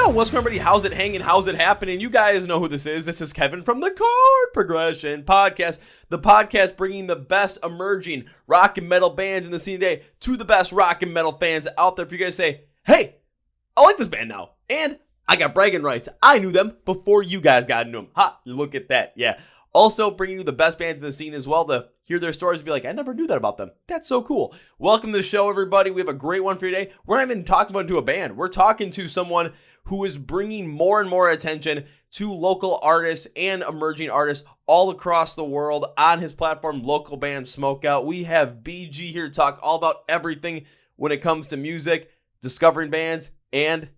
Yo, what's going on, everybody? How's it hanging? How's it happening? You guys know who this is. This is Kevin from the Chord Progression Podcast. The podcast bringing the best emerging rock and metal bands in the scene today to the best rock and metal fans out there. For you guys to say, hey, I like this band now. And I got bragging rights. I knew them before you guys got into them. Ha, look at that. Yeah. Also bringing you the best bands in the scene as well to hear their stories and be like, I never knew that about them. That's so cool. Welcome to the show, everybody. We have a great one for you today. We're not even talking about to a band. We're talking to someone who is bringing more and more attention to local artists and emerging artists all across the world on his platform, Local Band Smokeout. We have BG here to talk all about everything when it comes to music, discovering bands, and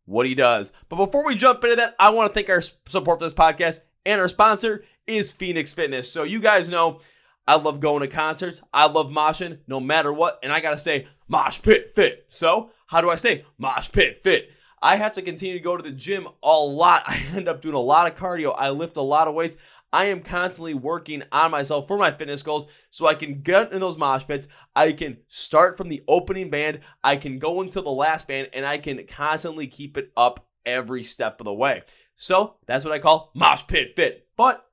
what he does. But before we jump into that, I want to thank our support for this podcast, and our sponsor is Phoenix Fitness. So you guys know I love going to concerts. I love moshing no matter what. And I got to stay mosh pit fit. So how do I stay mosh pit fit? I have to continue to go to the gym a lot. I end up doing a lot of cardio. I lift a lot of weights. I am constantly working on myself for my fitness goals so I can get in those mosh pits. I can start from the opening band. I can go into the last band, and I can constantly keep it up every step of the way. So that's what I call mosh pit fit. But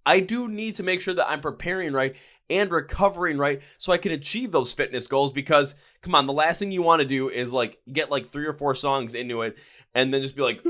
I do need to make sure that I'm preparing right and recovering right so I can achieve those fitness goals, because come on, the last thing you want to do is get 3 or 4 songs into it and then just be like,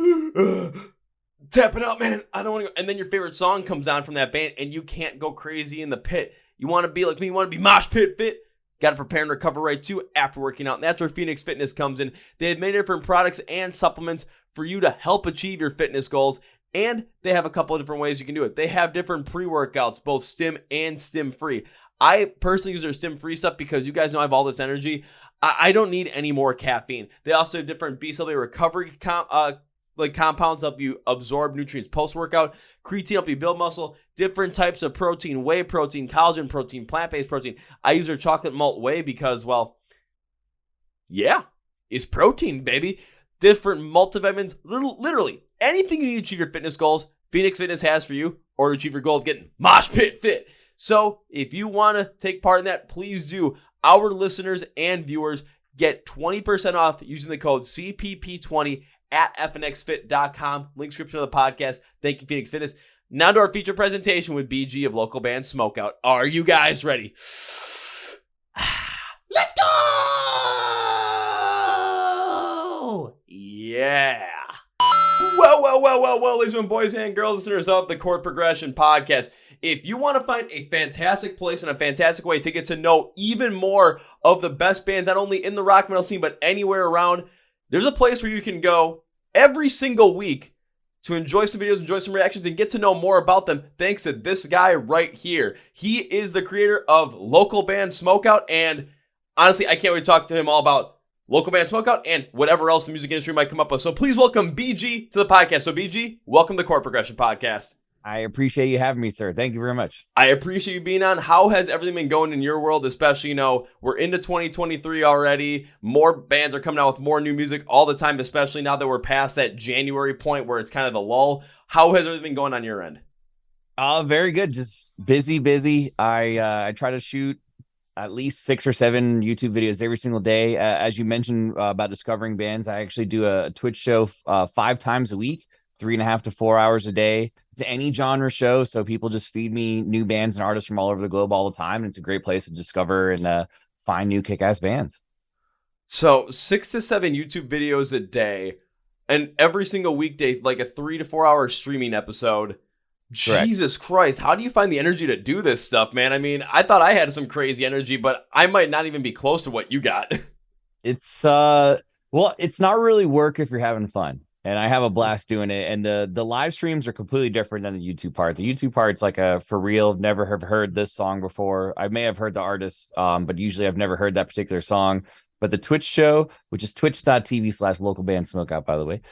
tapping out, man, I don't want to go. And then your favorite song comes on from that band and you can't go crazy in the pit. You want to be like me, you want to be mosh pit fit. Got to prepare and recover right too after working out. And that's where Phoenix Fitness comes in. They have many different products and supplements for you to help achieve your fitness goals. And they have a couple of different ways you can do it. They have different pre-workouts, both stim and stim-free. I personally use their stim-free stuff because you guys know I have all this energy. I don't need any more caffeine. They also have different B-cell recovery compounds help you absorb nutrients post-workout. Creatine help you build muscle. Different types of protein, whey protein, collagen protein, plant-based protein. I use their chocolate malt whey because, well, yeah, it's protein, baby. Different multivitamins, literally anything you need to achieve your fitness goals, Phoenix Fitness has for you, or to achieve your goal of getting mosh pit fit. So if you want to take part in that, please do. Our listeners and viewers get 20% off using the code CPP20 at fnxfit.com. Link description of the podcast. Thank you, Phoenix Fitness. Now to our feature presentation with BG of Local Band Smokeout. Are you guys ready? Let's go! Yeah. Well, ladies and boys and girls, listeners of the Chord Progression Podcast. If you want to find a fantastic place and a fantastic way to get to know even more of the best bands, not only in the rock metal scene, but anywhere around, there's a place where you can go every single week to enjoy some videos, enjoy some reactions, and get to know more about them thanks to this guy right here. He is the creator of Local Band Smokeout, and honestly, I can't wait to talk to him all about Local Band Smokeout and whatever else the music industry might come up with. So please welcome BG to the podcast. So BG, welcome to the Chord Progression Podcast. I appreciate you having me, sir. Thank you very much. I appreciate you being on. How has everything been going in your world, especially, we're into 2023 already. More bands are coming out with more new music all the time, especially now that we're past that January point where it's kind of the lull. How has everything been going on your end? Very good. Just busy. I try to shoot at least 6 or 7 YouTube videos every single day. As you mentioned about discovering bands, I actually do a Twitch show 5 times a week, 3.5 to 4 hours a day. It's any genre show, so people just feed me new bands and artists from all over the globe all the time, and it's a great place to discover and find new kick-ass bands. So 6 to 7 YouTube videos a day, and every single weekday, like a 3 to 4 hour streaming episode. Correct. Jesus Christ, how do you find the energy to do this stuff, man? I mean, I thought I had some crazy energy, but I might not even be close to what you got. It's it's not really work if you're having fun. And I have a blast doing it. And the live streams are completely different than the YouTube part. The YouTube part's like a for real, never have heard this song before. I may have heard the artist, but usually I've never heard that particular song. But the Twitch show, which is twitch.tv/local band smokeout, by the way,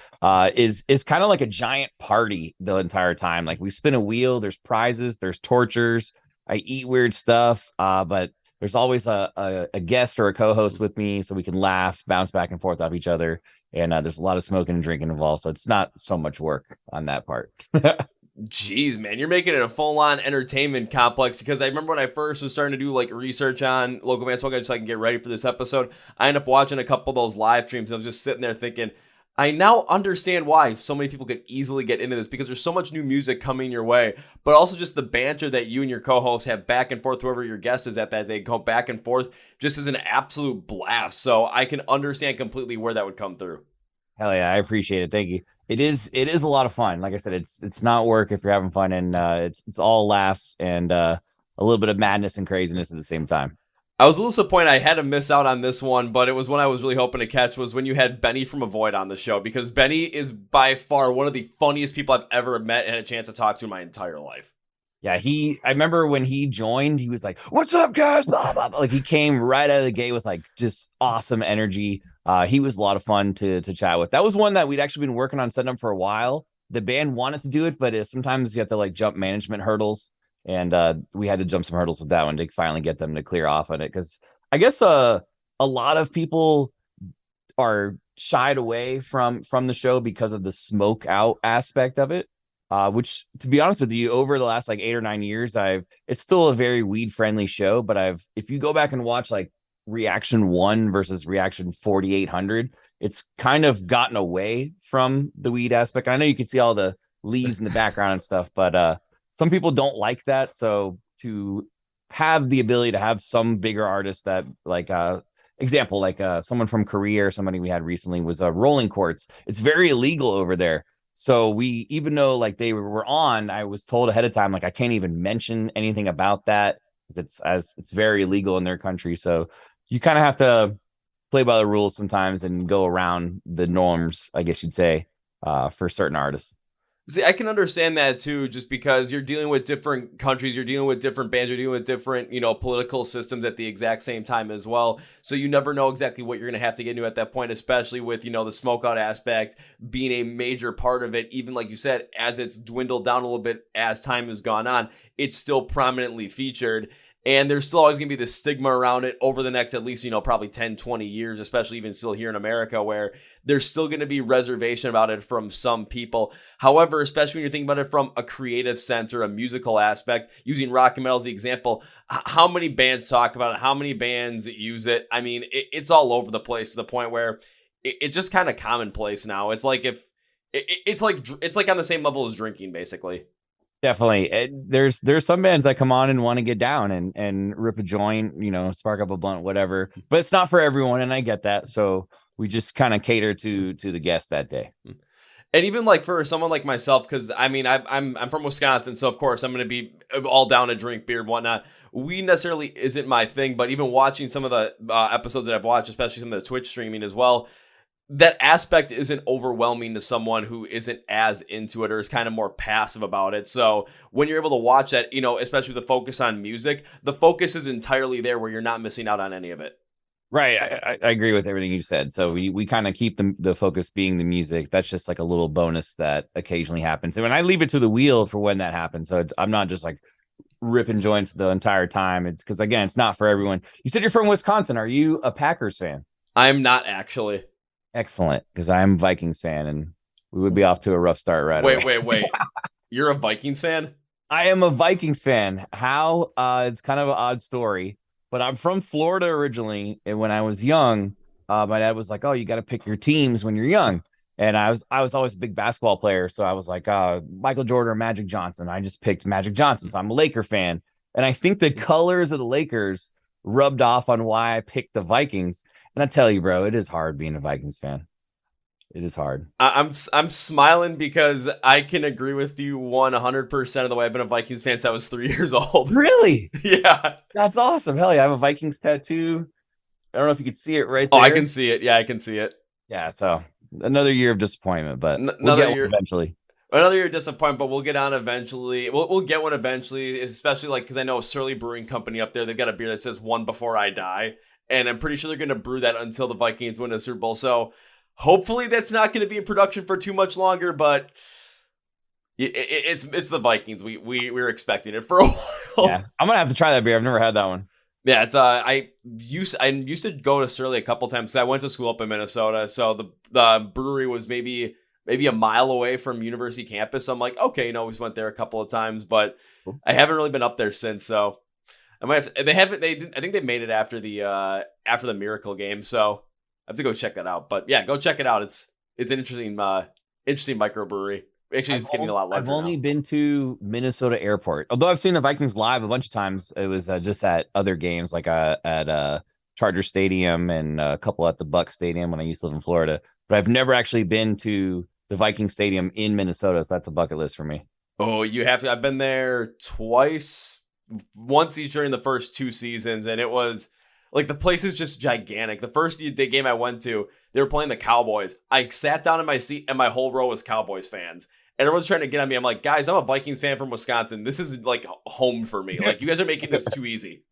is kind of like a giant party the entire time. Like we spin a wheel, there's prizes, there's tortures, I eat weird stuff, but there's always a guest or a co-host with me so we can laugh, bounce back and forth off each other. And there's a lot of smoking and drinking involved, so it's not so much work on that part. Jeez, man, you're making it a full-on entertainment complex, because I remember when I first was starting to do like research on Local Band Smokeout so I can get ready for this episode, I ended up watching a couple of those live streams. I was just sitting there thinking, I now understand why so many people could easily get into this, because there's so much new music coming your way, but also just the banter that you and your co-host have back and forth, whoever your guest is at that they go back and forth, just is an absolute blast. So I can understand completely where that would come through. Hell yeah, I appreciate it. Thank you. It is a lot of fun. Like I said, it's not work if you're having fun, and it's all laughs and a little bit of madness and craziness at the same time. I was a little disappointed I had to miss out on this one, but it was one I was really hoping to catch, was when you had Benny from Avoid on the show, because Benny is by far one of the funniest people I've ever met and had a chance to talk to in my entire life. Yeah, I remember when he joined, he was like, "What's up, guys?" Blah, blah, blah. Like he came right out of the gate with like just awesome energy. He was a lot of fun to chat with. That was one that we'd actually been working on setting up for a while. The band wanted to do it, but sometimes you have to like jump management hurdles, and we had to jump some hurdles with that one to finally get them to clear off on it. Because I guess a lot of people are shied away from the show because of the smoke out aspect of it. Which, to be honest with you, over the last like 8 or 9 years, it's still a very weed friendly show. But if you go back and watch like Reaction 1 versus Reaction 4800, it's kind of gotten away from the weed aspect. I know you can see all the leaves in the background and stuff, but some people don't like that. So to have the ability to have some bigger artists that like example, like someone from Korea or somebody we had recently was Rolling Quartz. It's very illegal over there. So we, even though like they were on, I was told ahead of time, like I can't even mention anything about that because it's very illegal in their country. So you kind of have to play by the rules sometimes and go around the norms, I guess you'd say, for certain artists. See, I can understand that too, just because you're dealing with different countries, you're dealing with different bands, you're dealing with different, political systems at the exact same time as well. So you never know exactly what you're going to have to get into at that point, especially with, the smokeout aspect being a major part of it. Even like you said, as it's dwindled down a little bit as time has gone on, it's still prominently featured. And there's still always going to be this stigma around it over the next at least, probably 10, 20 years, especially even still here in America, where there's still going to be reservation about it from some people. However, especially when you're thinking about it from a creative sense or a musical aspect, using rock and metal as the example, how many bands talk about it? How many bands use it? I mean, it's all over the place to the point where it's just kind of commonplace now. It's like it's like on the same level as drinking, basically. Definitely. There's some bands that come on and want to get down and rip a joint, spark up a blunt, whatever. But it's not for everyone, and I get that. So we just kind of cater to the guests that day. And even like for someone like myself, because I mean I'm from Wisconsin, so of course I'm going to be all down to drink beer and whatnot. Weed necessarily isn't my thing, but even watching some of the episodes that I've watched, especially some of the Twitch streaming as well, that aspect isn't overwhelming to someone who isn't as into it or is kind of more passive about it. So when you're able to watch that, especially the focus on music, the focus is entirely there where you're not missing out on any of it. Right. I agree with everything you said. So we kind of keep the focus being the music. That's just like a little bonus that occasionally happens. And when I leave it to the wheel for when that happens. So I'm not just like ripping joints the entire time. It's because, again, it's not for everyone. You said you're from Wisconsin. Are you a Packers fan? I'm not actually. Excellent, because I'm a Vikings fan, and we would be off to a rough start right away. Wait. You're a Vikings fan? I am a Vikings fan. How? It's kind of an odd story, but I'm from Florida originally, and when I was young, my dad was like, "Oh, you got to pick your teams when you're young." And I was always a big basketball player, so I was like, Michael Jordan or Magic Johnson. I just picked Magic Johnson, so I'm a Laker fan. And I think the colors of the Lakers rubbed off on why I picked the Vikings. And I tell you, bro, it is hard being a Vikings fan. It is hard. I'm smiling because I can agree with you 100% of the way. I've been a Vikings fan since I was 3 years old. Really? Yeah. That's awesome. Hell yeah. I have a Vikings tattoo. I don't know if you could see it right there. Oh, I can see it. Yeah, I can see it. Yeah, so another year of disappointment, but we'll get one eventually. Another year of disappointment, but we'll get on eventually. We'll get one eventually, especially like because I know Surly Brewing Company up there, they've got a beer that says "One Before I Die." And I'm pretty sure they're going to brew that until the Vikings win a Super Bowl. So hopefully that's not going to be in production for too much longer. But it's the Vikings. We're expecting it for a while. Yeah, I'm gonna have to try that beer. I've never had that one. Yeah, it's I used to go to Surly a couple times because I went to school up in Minnesota. So the brewery was maybe a mile away from university campus. So I'm like, okay, we just went there a couple of times, but I haven't really been up there since. So I might have. I think they made it after the Miracle game, so I have to go check that out. But yeah, go check it out. It's an interesting microbrewery. Actually, it's getting a lot larger. I've only been to Minnesota Airport, although I've seen the Vikings live a bunch of times. It was just at other games, like at Charger Stadium and a couple at the Buck Stadium when I used to live in Florida. But I've never actually been to the Viking Stadium in Minnesota, so that's a bucket list for me. Oh, you have to. I've been there twice, once each during the first 2 seasons, and it was like the place is just gigantic. The first game I went to, they were playing the Cowboys. I sat down in my seat, and my whole row was Cowboys fans. And everyone's trying to get on me. I'm like, guys, I'm a Vikings fan from Wisconsin. This is like home for me. Like, you guys are making this too easy.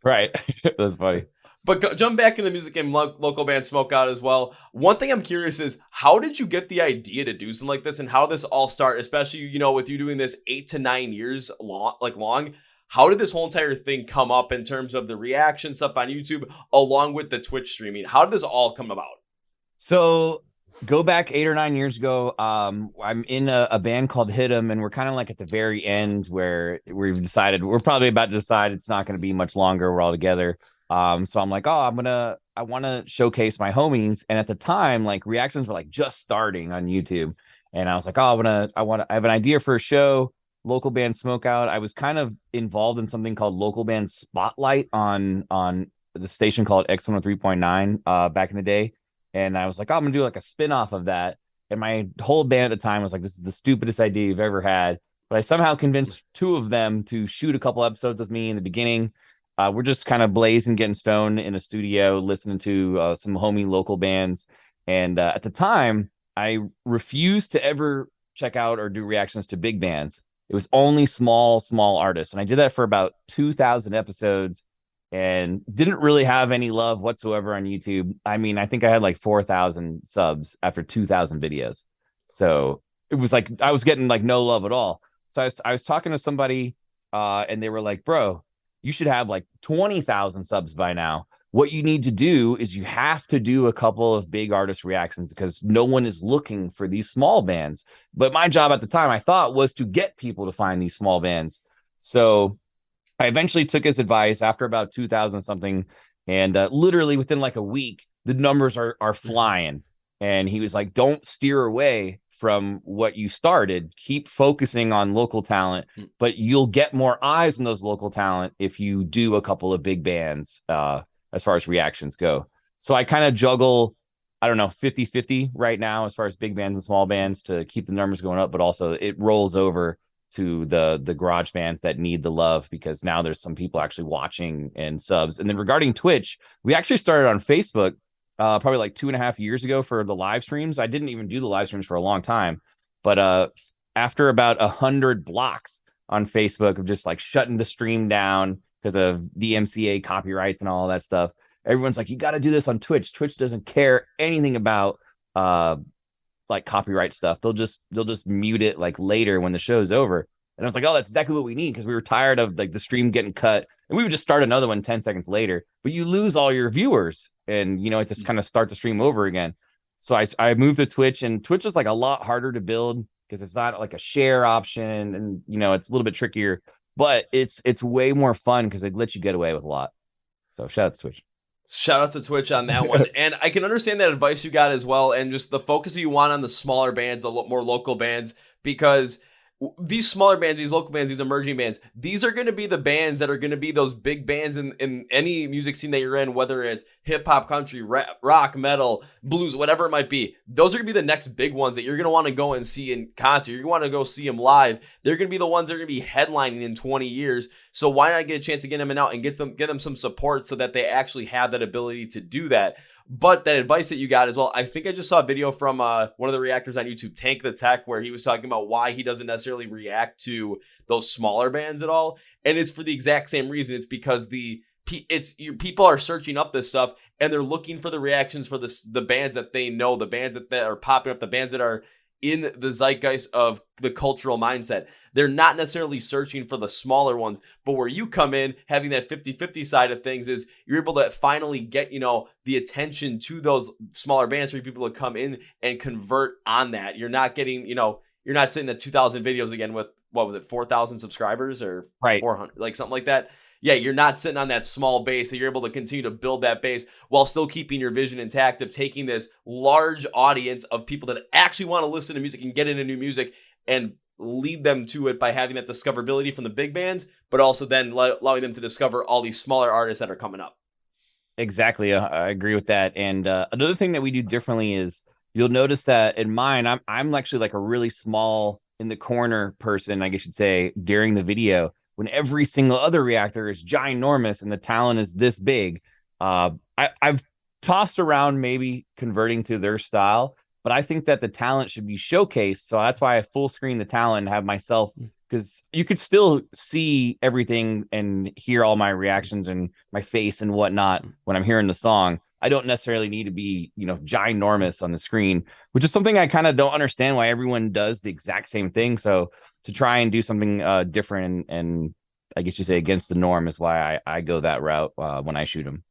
Right. That's funny. But jump back in the music game, Local Band Smokeout as well. One thing I'm curious is, how did you get the idea to do something like this, and how did this all start? Especially, with you doing this 8 to 9 years long. How did this whole entire thing come up in terms of the reaction stuff on YouTube, along with the Twitch streaming? How did this all come about? So go back 8 or 9 years ago. I'm in a band called Hit 'Em, and we're kind of like at the very end where we're probably about to decide it's not going to be much longer. We're all together. So I'm like, I want to showcase my homies. And at the time, like reactions were like just starting on YouTube. And I was like, I have an idea for a show, Local Band Smokeout. I was kind of involved in something called Local Band Spotlight on the station called X103.9 back in the day. And I was like, I'm going to do like a spin-off of that. And my whole band at the time was like, this is the stupidest idea you've ever had. But I somehow convinced 2 of them to shoot a couple episodes with me in the beginning. We're just kind of blazing, getting stoned in a studio, listening to some homie local bands. And at the time, I refused to ever check out or do reactions to big bands. It was only small artists. And I did that for about 2,000 episodes and didn't really have any love whatsoever on YouTube. I mean, I think I had like 4,000 subs after 2,000 videos. So it was like I was getting like no love at all. So I was talking to somebody and they were like, bro, you should have like 20,000 subs by now. What you need to do is you have to do a couple of big artist reactions because no one is looking for these small bands. But my job at the time, I thought, was to get people to find these small bands. So I eventually took his advice after about 2,000 something. And literally within like a week, the numbers are flying. And he was like, don't steer away from what you started. Keep focusing on local talent, but you'll get more eyes on those local talent if you do a couple of big bands as far as reactions go. So I kind of juggle, I don't know, 50-50 right now as far as big bands and small bands to keep the numbers going up, but also it rolls over to the garage bands that need the love because now there's some people actually watching and subs. And then regarding Twitch, we actually started on Facebook probably like 2.5 years ago for the live streams. I didn't even do the live streams for a long time, but after about 100 blocks on Facebook of just like shutting the stream down because of DMCA copyrights and all that stuff, everyone's like, you got to do this on Twitch. Twitch doesn't care anything about like copyright stuff. They'll just mute it like later when the show's over. And I was like, oh, that's exactly what we need because we were tired of like the stream getting cut. And we would just start another one 10 seconds later, but you lose all your viewers and, it just kind of start the stream over again. So I moved to Twitch, and Twitch is like a lot harder to build because it's not like a share option and, it's a little bit trickier, but it's way more fun because it lets you get away with a lot. So shout out to Twitch. Shout out to Twitch on that one. And I can understand that advice you got as well. And just the focus you want on the smaller bands, the more local bands, because these smaller bands, these local bands, these emerging bands, these are going to be the bands that are going to be those big bands in any music scene that you're in, whether it's hip hop, country, rap, rock, metal, blues, whatever it might be. Those are going to be the next big ones that you're going to want to go and see in concert. You're going to want to go see them live. They're going to be the ones that are going to be headlining in 20 years. So why not get a chance to get them out and get them some support so that they actually have that ability to do that? But that advice that you got as well, I think I just saw a video from one of the reactors on YouTube, Tank the Tech, where he was talking about why he doesn't necessarily react to those smaller bands at all. And it's for the exact same reason. It's because people are searching up this stuff and they're looking for the reactions for the bands that they know, the bands that are popping up, the bands that are in the zeitgeist of the cultural mindset. They're not necessarily searching for the smaller ones, but where you come in, having that 50-50 side of things is you're able to finally get, the attention to those smaller bands for people to come in and convert on that. You're not getting, you're not sitting at 2,000 videos again with, 4,000 subscribers or right. 400, like something like that. yeah, you're not sitting on that small base, so you're able to continue to build that base while still keeping your vision intact of taking this large audience of people that actually want to listen to music and get into new music and lead them to it by having that discoverability from the big bands, but also then allowing them to discover all these smaller artists that are coming up. Exactly. I agree with that. And another thing that we do differently is you'll notice that in mine, I'm actually like a really small in the corner person, I guess you'd say, during the video, when every single other reactor is ginormous and the talent is this big. I've tossed around maybe converting to their style, but I think that the talent should be showcased. So that's why I full screen the talent and have myself, because you could still see everything and hear all my reactions and my face and whatnot when I'm hearing the song. I don't necessarily need to be, ginormous on the screen, which is something I kind of don't understand why everyone does the exact same thing. So to try and do something different and I guess you say against the norm is why I go that route when I shoot them.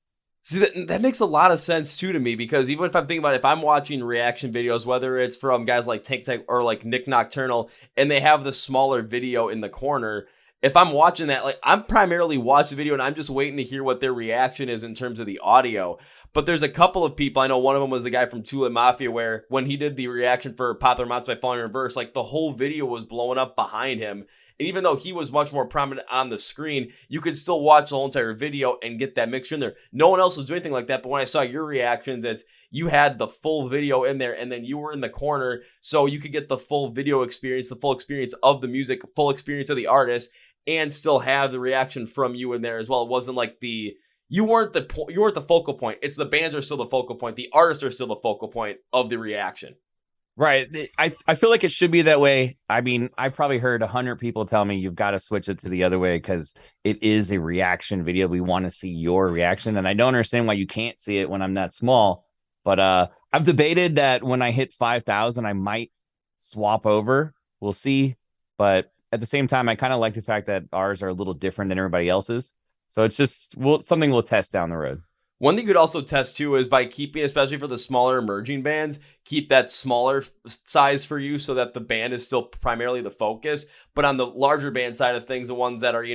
See, that makes a lot of sense too to me, because even if I'm thinking about it, if I'm watching reaction videos, whether it's from guys like Tik Tok or like Nick Nocturnal, and they have the smaller video in the corner, if I'm watching that, like I'm primarily watching the video and I'm just waiting to hear what their reaction is in terms of the audio. But there's a couple of people, I know one of them was the guy from Tulip Mafia, where when he did the reaction for Popular Monster by Falling in Reverse, like the whole video was blowing up behind him. And even though he was much more prominent on the screen, you could still watch the whole entire video and get that mixture in there. No one else was doing anything like that. But when I saw your reactions, it's you had the full video in there and then you were in the corner. So you could get the full video experience, the full experience of the music, full experience of the artist, and still have the reaction from you in there as well. It wasn't like you weren't the focal point. It's the bands are still the focal point. The artists are still the focal point of the reaction. Right. I feel like it should be that way. I mean, I probably heard 100 people tell me you've got to switch it to the other way because it is a reaction video. We want to see your reaction. And I don't understand why you can't see it when I'm that small. But I've debated that when I hit 5,000, I might swap over. We'll see. But at the same time, I kind of like the fact that ours are a little different than everybody else's. So it's just something we'll test down the road. One thing you could also test too is by keeping, especially for the smaller emerging bands, keep that smaller size for you so that the band is still primarily the focus. But on the larger band side of things, the ones that are,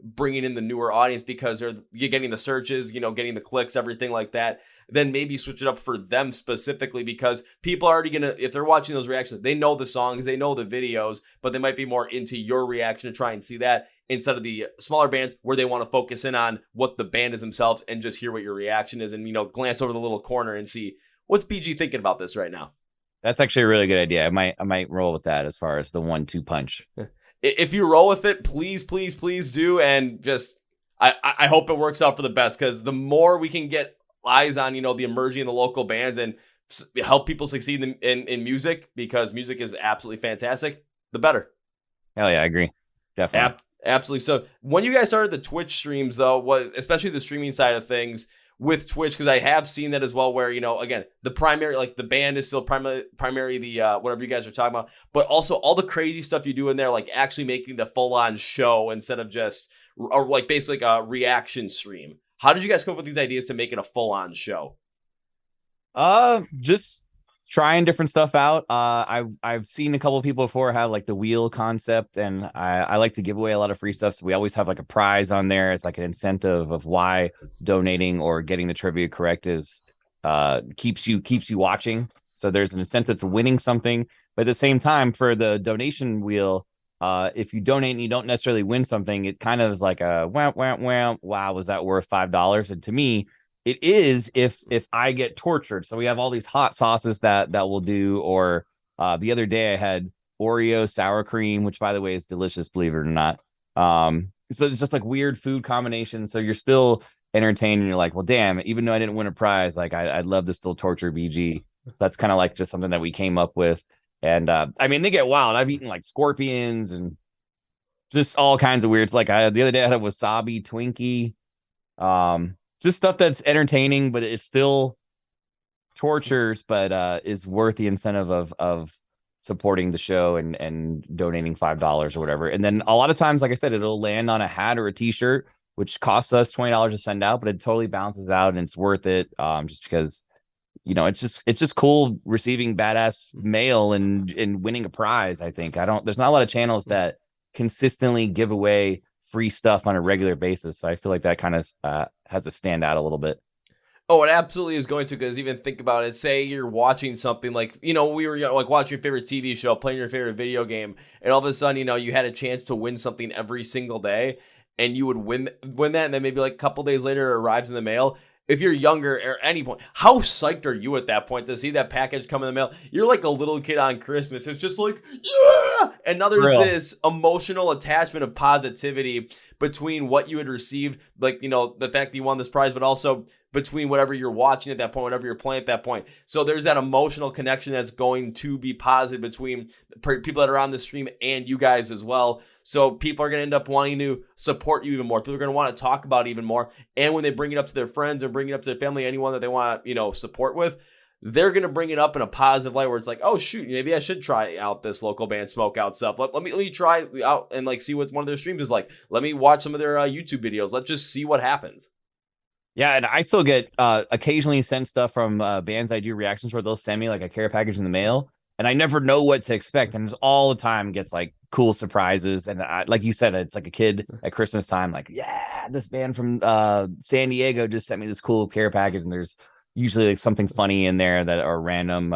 bringing in the newer audience because you're getting the searches, getting the clicks, everything like that, then maybe switch it up for them specifically because people are already going to, if they're watching those reactions, they know the songs, they know the videos, but they might be more into your reaction to try and see that, instead of the smaller bands where they want to focus in on what the band is themselves and just hear what your reaction is and, glance over the little corner and see what's BG thinking about this right now. That's actually a really good idea. I might roll with that as far as the 1-2 punch. If you roll with it, please do. And just, I hope it works out for the best, because the more we can get eyes on, the emerging and the local bands and help people succeed in music, because music is absolutely fantastic, the better. Hell yeah, I agree. Definitely. Absolutely. So when you guys started the Twitch streams, though, was especially the streaming side of things with Twitch, because I have seen that as well, where, again, the primary, like the band is still primary the whatever you guys are talking about, but also all the crazy stuff you do in there, like actually making the full-on show instead of just, or like basically like a reaction stream. How did you guys come up with these ideas to make it a full-on show? Just trying different stuff out. I've seen a couple of people before have like the wheel concept, and I like to give away a lot of free stuff. So we always have like a prize on there as like an incentive of why donating or getting the trivia correct is keeps you watching. So there's an incentive for winning something. But at the same time, for the donation wheel, if you donate and you don't necessarily win something, it kind of is like a wow, was that worth $5? And to me, it is if I get tortured. So we have all these hot sauces that we'll do. Or the other day I had Oreo sour cream, which by the way is delicious, believe it or not. So it's just like weird food combinations. So you're still entertained and you're like, well, damn, even though I didn't win a prize, like I'd love to still torture BG. So that's kind of like just something that we came up with. And I mean, they get wild. I've eaten like scorpions and just all kinds of weird. Like the other day I had a wasabi Twinkie. Just stuff that's entertaining, but it's still tortures, but is worth the incentive of supporting the show and donating $5 or whatever. And then a lot of times, like I said, it'll land on a hat or a t-shirt, which costs us $20 to send out, but it totally balances out and it's worth it. Just because, it's just cool receiving badass mail and winning a prize. I think there's not a lot of channels that consistently give away free stuff on a regular basis. So I feel like that kind of has to stand out a little bit. Oh, it absolutely is going to, because even think about it. Say you're watching something like, we were like watching your favorite TV show, playing your favorite video game, and all of a sudden, you had a chance to win something every single day, and you would win that, and then maybe like a couple days later it arrives in the mail. If you're younger or any point, how psyched are you at that point to see that package come in the mail? You're like a little kid on Christmas. It's just like, yeah! And now there's this emotional attachment of positivity between what you had received, like, the fact that you won this prize, but also between whatever you're watching at that point, whatever you're playing at that point. So there's that emotional connection that's going to be positive between people that are on the stream and you guys as well. So people are going to end up wanting to support you even more. People are going to want to talk about it even more. And when they bring it up to their friends or bring it up to their family, anyone that they want to, support with, they're going to bring it up in a positive light where it's like, oh, shoot, maybe I should try out this local band smokeout stuff. Let me try out and like see what one of their streams is like. Let me watch some of their YouTube videos. Let's just see what happens. Yeah, and I still get occasionally sent stuff from bands I do reactions where they'll send me like a care package in the mail, and I never know what to expect. And just all the time gets like cool surprises. And like you said, it's like a kid at Christmas time, like, yeah, this band from San Diego just sent me this cool care package, and there's usually like something funny in there that are random.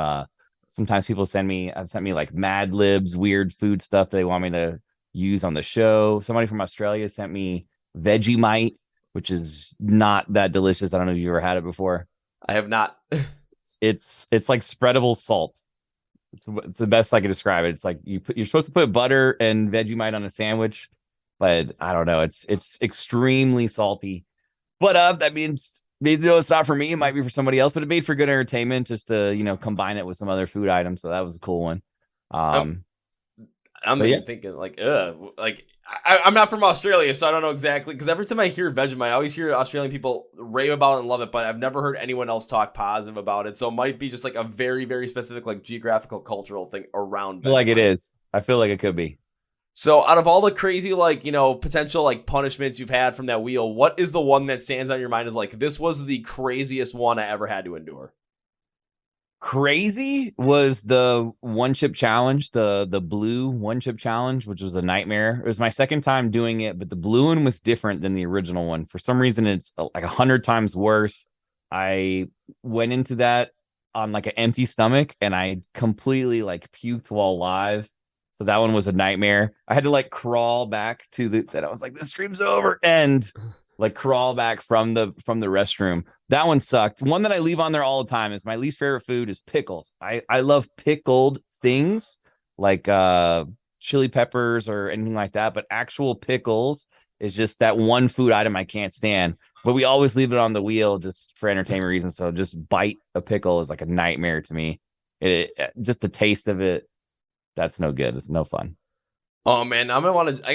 Sometimes people sent me like Mad Libs, weird food stuff that they want me to use on the show. Somebody from Australia sent me Vegemite, which is not that delicious. I don't know if you ever had it before. I have not. It's like spreadable salt. It's the best I can describe it. It's like you're supposed to put butter and Vegemite on a sandwich, but I don't know. It's extremely salty. But that means maybe it's not for me. It might be for somebody else. But it made for good entertainment just to combine it with some other food items. So that was a cool one. I'm even thinking like, I'm not from Australia, so I don't know exactly. Because every time I hear Vegemite, I always hear Australian people rave about it and love it, but I've never heard anyone else talk positive about it. So it might be just like a very, very specific like geographical, cultural thing around Vegemite. I feel like it is. I feel like it could be. So out of all the crazy potential like punishments you've had from that wheel, what is the one that stands on your mind as like, this was the craziest one I ever had to endure? Crazy was the one chip challenge, the blue one chip challenge, which was a nightmare. It was my second time doing it, but the blue one was different than the original one. For some reason, it's like 100 times worse. I went into that on like an empty stomach, and I completely like puked while live. So that one was a nightmare. I had to like crawl back that I was like, this stream's over, and like crawl back from the restroom. That one sucked. One that I leave on there all the time is my least favorite food is pickles. I love pickled things like chili peppers or anything like that, but actual pickles is just that one food item I can't stand. But we always leave it on the wheel just for entertainment reasons. So just bite a pickle is like a nightmare to me. Just the taste of it, that's no good. It's no fun. Oh man, I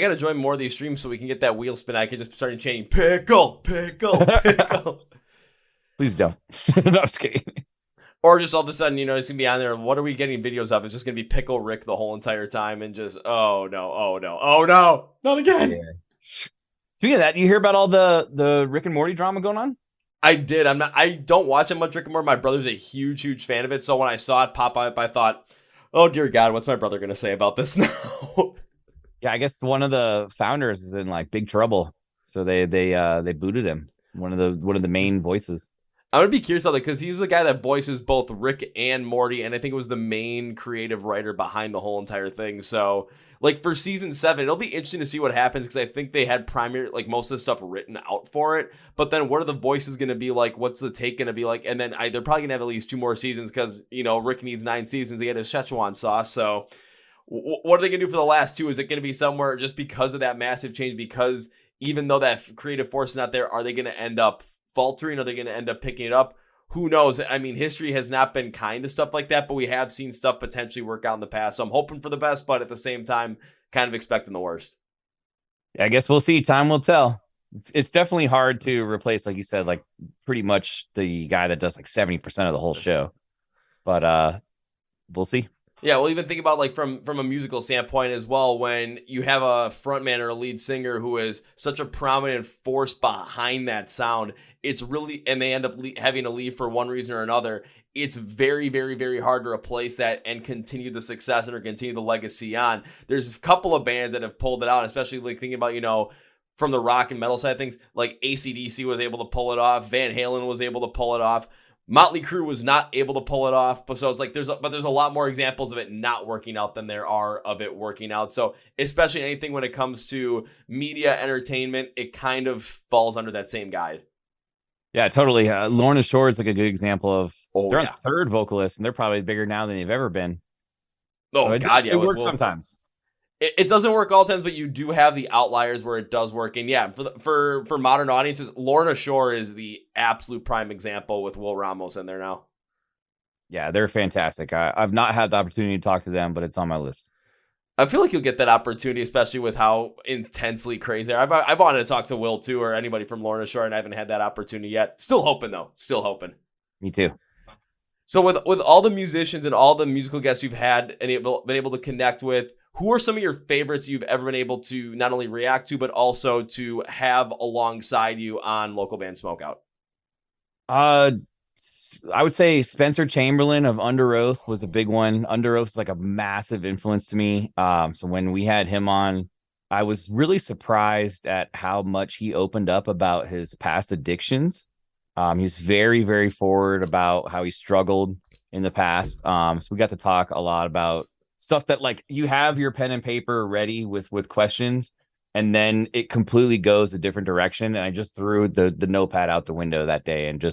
gotta join more of these streams so we can get that wheel spin. I can just start chanting pickle, pickle, pickle. Please don't. No, I'm just kidding. Or just all of a sudden, it's gonna be on there. What are we getting videos of? It's just gonna be Pickle Rick the whole entire time, and just oh no, not again. Yeah. Speaking of that, you hear about all the Rick and Morty drama going on? I did. I don't watch it much Rick and Morty. My brother's a huge fan of it. So when I saw it pop up, I thought, oh dear God, what's my brother gonna say about this now? Yeah, I guess one of the founders is in like big trouble, so they booted him. One of the main voices. I would be curious about that because he's the guy that voices both Rick and Morty, and I think it was the main creative writer behind the whole entire thing. So, like for season 7, it'll be interesting to see what happens because I think they had most of the stuff written out for it. But then, what are the voices going to be like? What's the take going to be like? And then they're probably going to have at least 2 more seasons because Rick needs 9 seasons to get his Szechuan sauce. So, what are they going to do for the last 2? Is it going to be somewhere just because of that massive change? Because even though that creative force is not there, are they going to end up faltering? Are they going to end up picking it up? Who knows? I mean, history has not been kind to stuff like that, but we have seen stuff potentially work out in the past. So I'm hoping for the best, but at the same time, kind of expecting the worst. Yeah, I guess we'll see. Time will tell. It's definitely hard to replace, like you said, like pretty much the guy that does like 70% of the whole show. But we'll see. Yeah, well, even think about like from a musical standpoint as well, when you have a frontman or a lead singer who is such a prominent force behind that sound, it's really, and they end up having to leave for one reason or another, it's very, very, very hard to replace that and continue the success or continue the legacy on. There's a couple of bands that have pulled it out, especially like thinking about, from the rock and metal side of things, like AC/DC was able to pull it off. Van Halen was able to pull it off. Motley Crue was not able to pull it off. But so it's like there's a lot more examples of it not working out than there are of it working out. So especially anything when it comes to media entertainment, it kind of falls under that same guide. Yeah, totally. Lorna Shore is like a good example of they're yeah. on third vocalist, and they're probably bigger now than they've ever been. Oh, so God, yeah. It works sometimes. It doesn't work all times, but you do have the outliers where it does work. And yeah, for modern audiences, Lorna Shore is the absolute prime example with Will Ramos in there now. Yeah, they're fantastic. I've not had the opportunity to talk to them, but it's on my list. I feel like you'll get that opportunity, especially with how intensely crazy they are. I've wanted to talk to Will, too, or anybody from Lorna Shore, and I haven't had that opportunity yet. Still hoping, though. Still hoping. Me too. So with all the musicians and all the musical guests you've had and been able to connect with, who are some of your favorites you've ever been able to not only react to, but also to have alongside you on Local Band Smokeout? I would say Spencer Chamberlain of Under Oath was a big one. Under Oath is like a massive influence to me. So when we had him on, I was really surprised at how much he opened up about his past addictions. He was very, very forward about how he struggled in the past. So we got to talk a lot about stuff that like you have your pen and paper ready with questions, and then it completely goes a different direction. And I just threw the notepad out the window that day and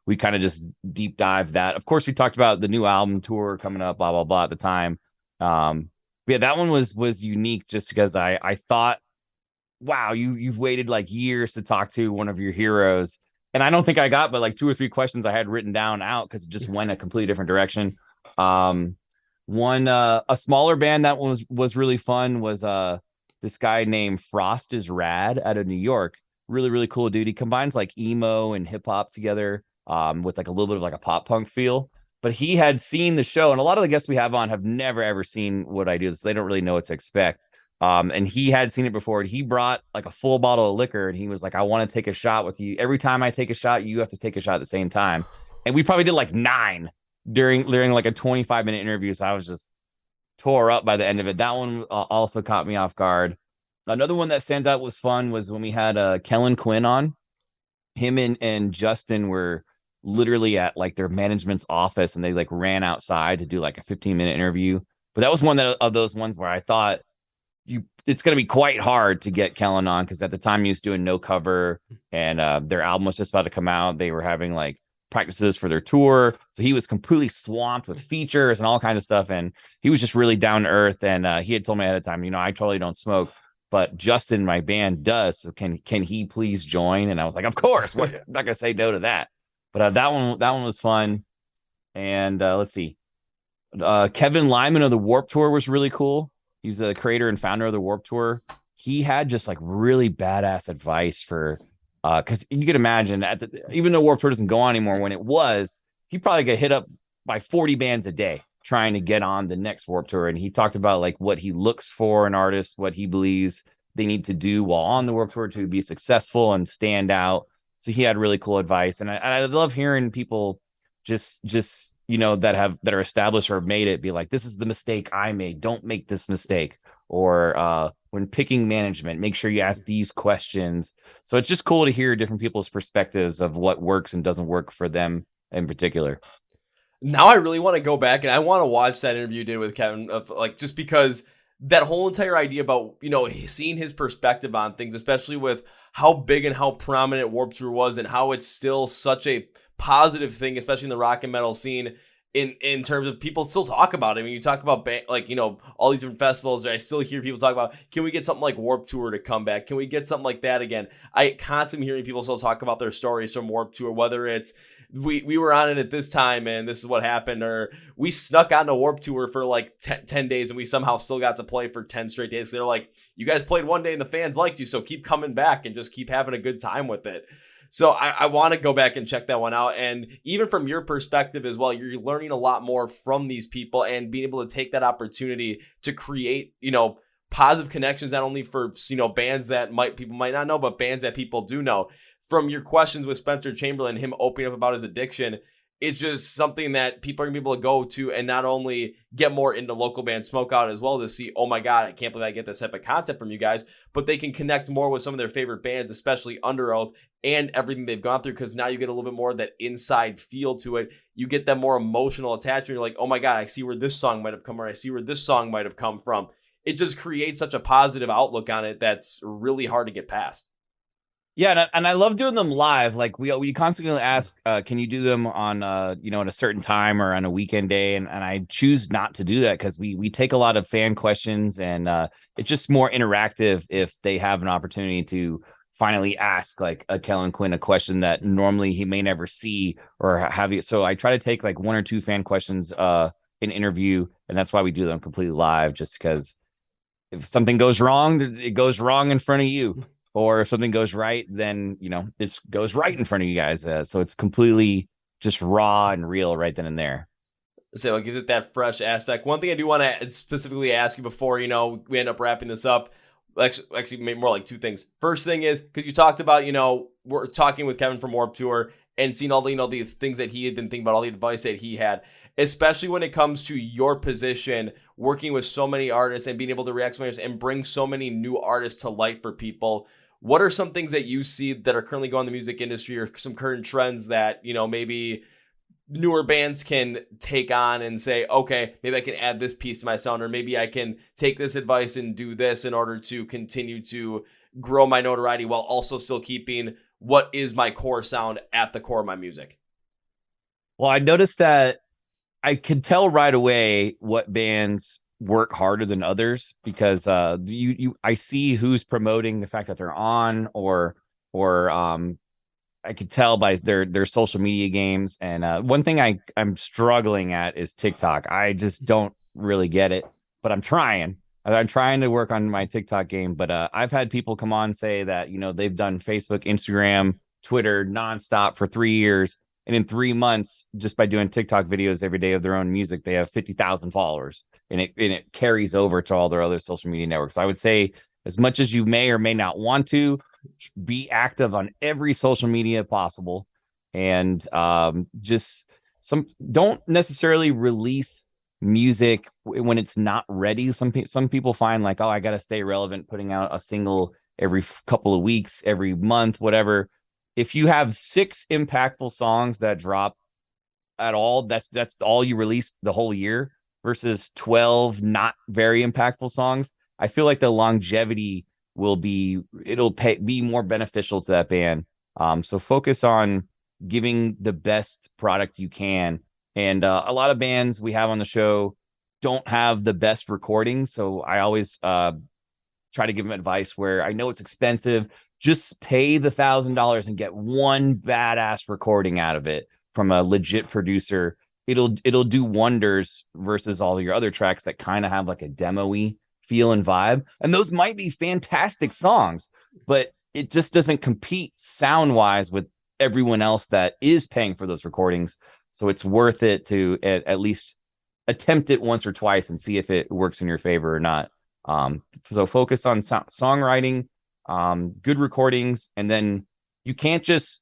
we kind of just deep dive that. Of course, we talked about the new album tour coming up, blah, blah, blah at the time. But yeah, that one was unique just because I thought, wow, you've waited like years to talk to one of your heroes. And I don't think I got but like 2 or 3 questions I had written down out because it just went a completely different direction. One a smaller band that was really fun was this guy named Frost is Rad out of New York. Really, really cool dude. He combines like emo and hip hop together with like a little bit of like a pop punk feel. But he had seen the show, and a lot of the guests we have on have never ever seen what I do, so they don't really know what to expect. And he had seen it before, and he brought like a full bottle of liquor, and he was like, I want to take a shot with you. Every time I take a shot, you have to take a shot at the same time. And we probably did like 9 during like a 25-minute interview. So I was just tore up by the end of it. That one also caught me off guard. Another one that stands out was fun was when we had Kellen Quinn on. Him and Justin were literally at like their management's office, and they like ran outside to do like a 15-minute interview. But that was one of those ones where I thought it's going to be quite hard to get Kellen on, because at the time he was doing No Cover, and their album was just about to come out. They were having like practices for their tour, so he was completely swamped with features and all kinds of stuff, and he was just really down to earth. And he had told me ahead of time, I totally don't smoke, but Justin, my band, does, so can he please join? And I was like, of course. I'm not gonna say no to that. But that one was fun. And let's see, Kevin Lyman of the Warped Tour was really cool. He's the creator and founder of the Warped Tour. He had just like really badass advice for because you could imagine even though Warped Tour doesn't go on anymore, when it was, he probably got hit up by 40 bands a day trying to get on the next Warped Tour. And he talked about like what he looks for in artists, what he believes they need to do while on the Warped Tour to be successful and stand out. So he had really cool advice. And I love hearing people just that are established or have made it be like, this is the mistake I made. Don't make this mistake. Or when picking management, make sure you ask these questions. So it's just cool to hear different people's perspectives of what works and doesn't work for them in particular. Now I really want to go back and I want to watch that interview you did with Kevin, of like, just because that whole entire idea about, seeing his perspective on things, especially with how big and how prominent Warped Tour was and how it's still such a positive thing, especially in the rock and metal scene, in terms of people still talk about it. I mean, you talk about all these different festivals, I still hear people talk about, can we get something like Warped Tour to come back? Can we get something like that again? I constantly hearing people still talk about their stories from Warped Tour, whether it's we were on it at this time and this is what happened, or we snuck on a Warped Tour for like 10 days and we somehow still got to play for 10 straight days. They're like, you guys played one day and the fans liked you, so keep coming back and just keep having a good time with it. So I want to go back and check that one out. And even from your perspective as well, you're learning a lot more from these people and being able to take that opportunity to create, positive connections, not only for, bands that people might not know, but bands that people do know. From your questions with Spencer Chamberlain, him opening up about his addiction, it's just something that people are going to be able to go to and not only get more into Local Band Smokeout as well to see, oh my God, I can't believe I get this type of content from you guys, but they can connect more with some of their favorite bands, especially Under Oath and everything they've gone through, because now you get a little bit more of that inside feel to it. You get that more emotional attachment. You're like, oh my God, I see where this song might have come, or I see where this song might have come from. It just creates such a positive outlook on it that's really hard to get past. Yeah, and I love doing them live. Like we constantly ask, can you do them on at a certain time or on a weekend day? And I choose not to do that because we take a lot of fan questions, and it's just more interactive if they have an opportunity to finally ask like a Kellen Quinn a question that normally he may never see or have you. So I try to take like one or two fan questions in interview, and that's why we do them completely live, just because if something goes wrong, it goes wrong in front of you. Or if something goes right, then, it goes right in front of you guys. So it's completely just raw and real right then and there. So I'll give it that fresh aspect. One thing I do want to specifically ask you before, we end up wrapping this up. Actually, maybe more like two things. First thing is, because you talked about, we're talking with Kevin from Warped Tour and seeing all the, the things that he had been thinking about, all the advice that he had, especially when it comes to your position, working with so many artists and being able to react to so many artists and bring so many new artists to light for people. What are some things that you see that are currently going in the music industry, or some current trends that, maybe newer bands can take on and say, okay, maybe I can add this piece to my sound, or maybe I can take this advice and do this in order to continue to grow my notoriety while also still keeping what is my core sound at the core of my music? Well, I noticed that I could tell right away what bands work harder than others, because I see who's promoting the fact that they're on, or I could tell by their social media games. And one thing I'm struggling at is TikTok. I just don't really get it, but I'm trying to work on my TikTok game. But I've had people come on say that they've done Facebook, Instagram, Twitter nonstop for 3 years. And in 3 months, just by doing TikTok videos every day of their own music, they have 50,000 followers, and it carries over to all their other social media networks. I would say, as much as you may or may not want to, be active on every social media possible, and don't necessarily release music when it's not ready. Some people find like, oh, I got to stay relevant, putting out a single every couple of weeks, every month, whatever. If you have 6 impactful songs that drop at all, that's all you release the whole year, versus 12 not very impactful songs. I feel like the longevity be more beneficial to that band. So focus on giving the best product you can. And a lot of bands we have on the show don't have the best recordings. So I always try to give them advice where I know it's expensive. Just pay the $1,000 and get one badass recording out of it from a legit producer. It'll do wonders versus all your other tracks that kind of have like a demo-y feel and vibe. And those might be fantastic songs, but it just doesn't compete sound-wise with everyone else that is paying for those recordings. So it's worth it to at least attempt it once or twice and see if it works in your favor or not. So focus on songwriting, good recordings, and then you can't just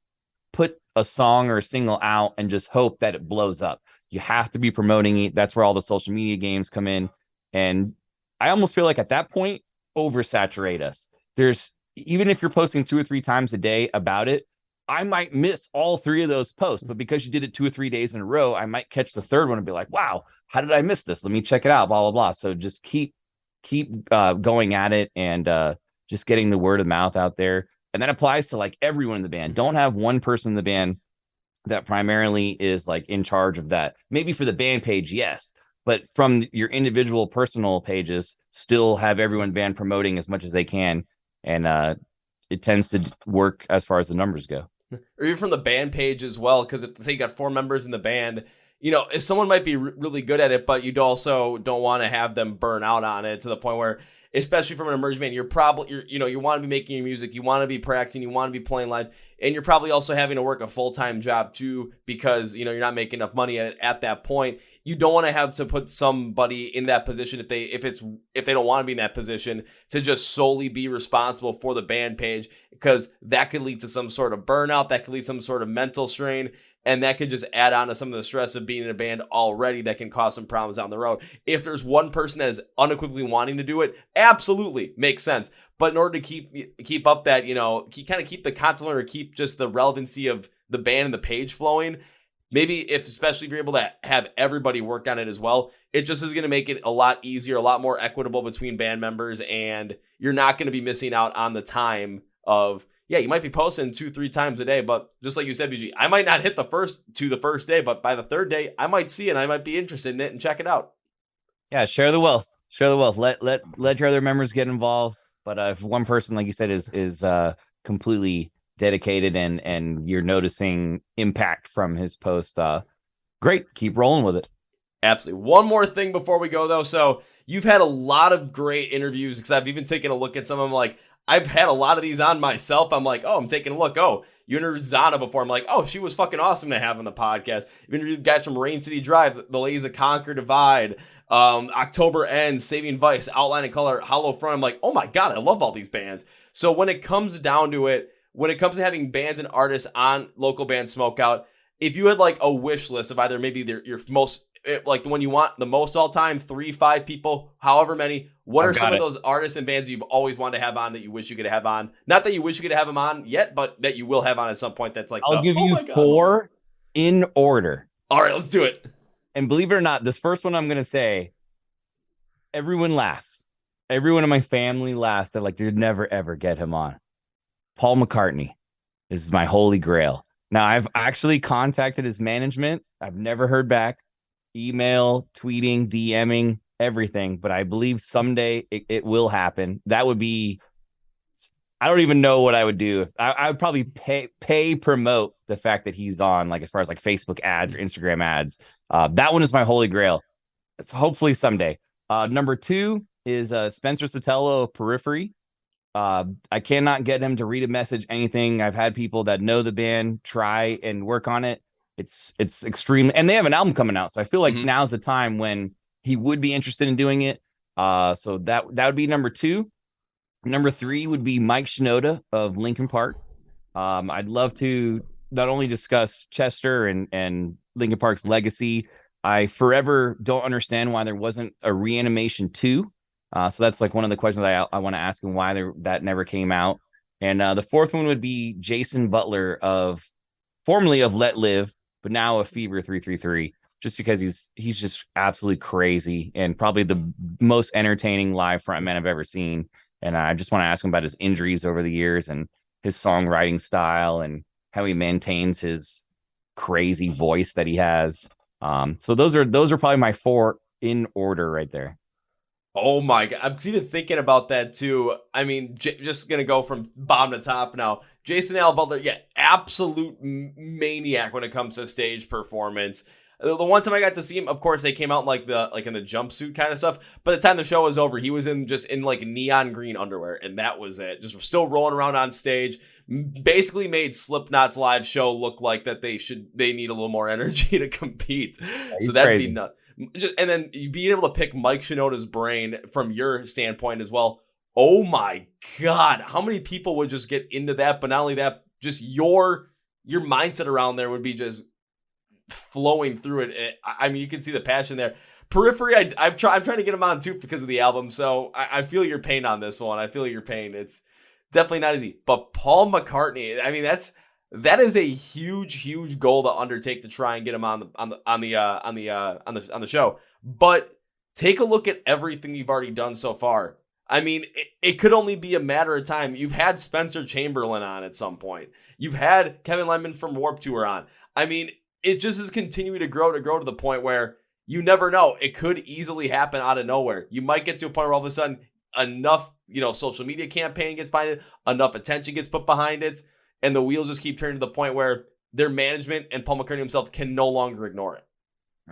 put a song or a single out and just hope that it blows up. You have to be promoting it. That's where all the social media games come in. And I almost feel like at that point, oversaturate us. Even if you're posting 2 or 3 times a day about it, I might miss all 3 of those posts, but because you did it 2 or 3 days in a row, I might catch the third one and be like, wow, how did I miss this? Let me check it out, blah, blah, blah. So just keep going at it, and just getting the word of mouth out there. And that applies to like everyone in the band. Don't have one person in the band that primarily is like in charge of that. Maybe for the band page, yes, but from your individual personal pages, still have everyone in the band promoting as much as they can. And it tends to work as far as the numbers go. Or even from the band page as well, because if say you got 4 members in the band, if someone might be really good at it, but you also don't want to have them burn out on it to the point where, especially from an emerging band, you want to be making your music, you want to be practicing, you want to be playing live. and you're probably also having to work a full-time job too, because you're not making enough money at that point. You don't want to have to put somebody in that position if they don't want to be in that position to just solely be responsible for the band page, because that could lead to some sort of burnout, that could lead to some sort of mental strain, and that could just add on to some of the stress of being in a band already that can cause some problems down the road. If there's one person that is unequivocally wanting to do it, absolutely makes sense. But in order to keep up that, keep the content or keep just the relevancy of the band and the page flowing, maybe especially if you're able to have everybody work on it as well, it just is going to make it a lot easier, a lot more equitable between band members, and you're not going to be missing out on the time of, you might be posting 2-3 times a day, but just like you said, BG, I might not hit the first day, but by the third day, I might see it and I might be interested in it and check it out. Yeah, share the wealth. Let your other members get involved. But if one person, like you said, is completely dedicated and you're noticing impact from his post, great, keep rolling with it. Absolutely. One more thing before we go, though. So you've had a lot of great interviews, because I've even taken a look at some of them. Like, I've had a lot of these on myself. I'm like, I'm taking a look. Oh, you interviewed Zana before. I'm like, she was fucking awesome to have on the podcast. You've interviewed guys from Rain City Drive, The Ladies of Conquer Divide, October Ends, Saving Vice, Outline and Color, Hollow Front. I'm like, oh my God, I love all these bands. So when it comes down to it, when it comes to having bands and artists on Local Band Smokeout, if you had like a wish list of either maybe your most, like the one you want the most all time, 3-5 people, however many, what are some of those artists and bands you've always wanted to have on that you wish you could have on? Not that you wish you could have them on yet, but that you will have on at some point. That's like, I'll give you 4 in order. All right, let's do it. And believe it or not, this first one I'm going to say, everyone laughs. Everyone in my family laughs. They're like, you'd never, ever get him on. Paul McCartney is my holy grail. Now, I've actually contacted his management. I've never heard back. Email, tweeting, DMing, everything. But I believe someday it will happen. That would be, I don't even know what I would do. I would probably pay promote the fact that he's on, like as far as like Facebook ads or Instagram ads. That one is my holy grail. It's hopefully someday. Number 2 is Spencer Sotelo of Periphery. I cannot get him to read a message, anything. I've had people that know the band try and work on it. It's extremely, and they have an album coming out, so I feel like now's the time when he would be interested in doing it. So that would be number 2. Number 3 would be Mike Shinoda of Linkin Park. I'd love to not only discuss Chester and Linkin Park's legacy. I forever don't understand why there wasn't a Reanimation 2. So that's like one of the questions I want to ask him, why that never came out. And the 4th one would be Jason Butler formerly of Let Live, but now of Fever 333, just because he's just absolutely crazy and probably the most entertaining live frontman I've ever seen. And I just want to ask him about his injuries over the years and his songwriting style and how he maintains his crazy voice that he has. So those are probably my 4 in order right there. Oh my God. I'm even thinking about that too. I mean, just going to go from bottom to top now. Jason Al Butler, absolute maniac when it comes to stage performance. The one time I got to see him, of course, they came out like in the jumpsuit kind of stuff. By the time the show was over, he was in like neon green underwear, and that was it. Just still rolling around on stage. Basically made Slipknot's live show look like that they need a little more energy to compete. So that'd be nuts. And then being able to pick Mike Shinoda's brain from your standpoint as well. Oh my God, how many people would just get into that? But not only that, just your mindset around there would be just flowing through it. I mean, you can see the passion there. Periphery, I'm trying to get him on too because of the album. So I feel your pain on this one. I feel your pain. It's definitely not easy. But Paul McCartney, I mean, that is a huge goal to undertake to try and get him on the show. But take a look at everything you've already done so far. I mean, it could only be a matter of time. You've had Spencer Chamberlain on at some point. You've had Kevin Lemon from Warped Tour on. I mean, it just is continuing to grow to the point where you never know. It could easily happen out of nowhere. You might get to a point where all of a sudden enough, social media campaign gets behind it, enough attention gets put behind it, and the wheels just keep turning to the point where their management and Paul McCartney himself can no longer ignore it.